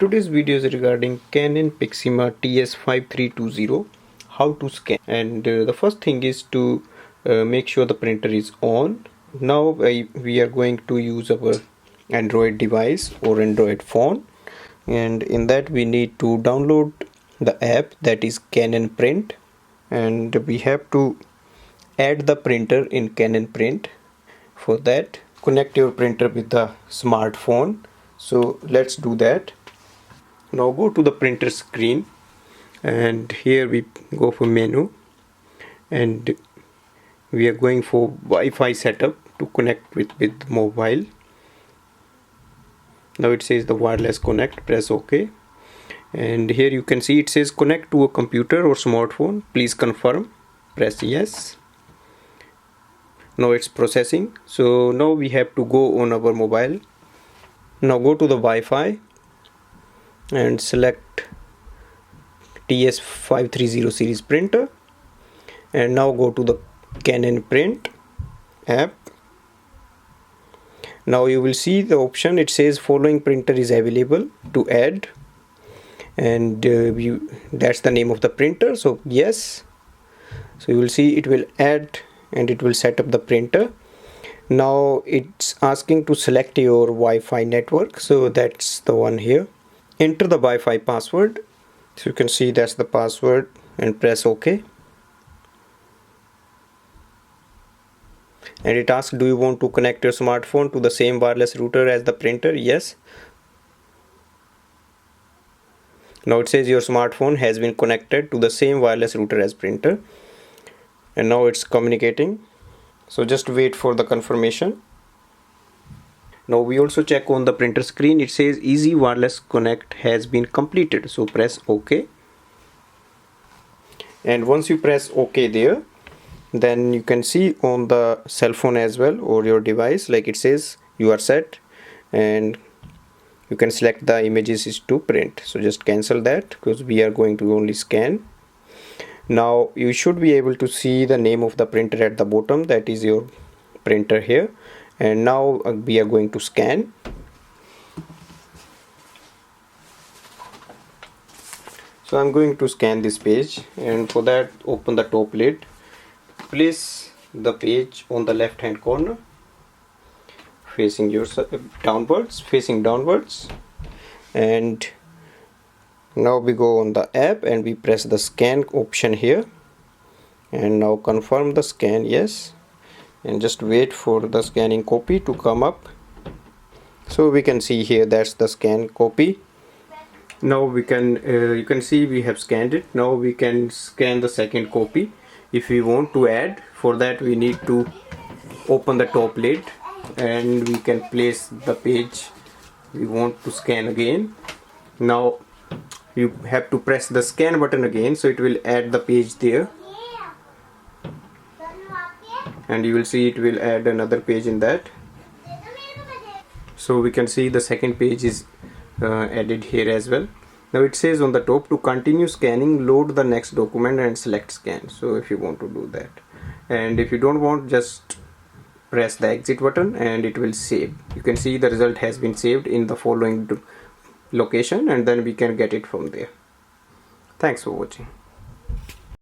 Today's video is regarding Canon pixma TS5320, how to scan. And the first thing is to make sure the printer is on. Now we are going to use our Android device or Android phone, and in that we need to download the app that is Canon Print, and we have to add the printer in Canon Print. For that, connect your printer with the smartphone. So let's do that. Now go to the printer screen, and here we go for menu, and we are going for Wi-Fi setup to connect with mobile. Now it says the wireless connect, press OK, and here you can see it says connect to a computer or smartphone, please confirm, press yes. Now it's processing. So now we have to go on our mobile. Now go to the Wi-Fi and select TS530 series printer, and now go to the Canon Print app. Now you will see the option, it says following printer is available to add, and that's the name of the printer, so yes. So you will see it will add and it will set up the printer. Now it's asking to select your Wi-Fi network, so that's the one here. Enter the Wi-Fi password, so you can see that's the password, and press OK. And it asks, do you want to connect your smartphone to the same wireless router as the printer? Yes. Now it says your smartphone has been connected to the same wireless router as printer, and now it's communicating. So just wait for the confirmation. Now we also check on the printer screen, it says easy wireless connect has been completed, so press OK. And once you press OK there, then you can see on the cell phone as well, or your device, like it says you are set, and you can select the images is to print. So just cancel that because we are going to only scan. Now you should be able to see the name of the printer at the bottom, that is your printer here. And now we are going to scan. So I'm going to scan this page, and for that open the top lid, place the page on the left hand corner facing downwards, and now we go on the app and we press the scan option here, and now confirm the scan yes, and just wait for the scanning copy to come up. So we can see here that's the scan copy. Now we can you can see we have scanned it. Now we can scan the second copy if we want to add. For that we need to open the top lid, and we can place the page we want to scan again. Now you have to press the scan button again, so it will add the page there, and you will see it will add another page in that. So we can see the second page is added here as well. Now it says on the top, to continue scanning, load the next document and select scan. So if you want to do that, and if you don't want, just press the exit button and it will save. You can see the result has been saved in the following location, and then we can get it from there. Thanks for watching.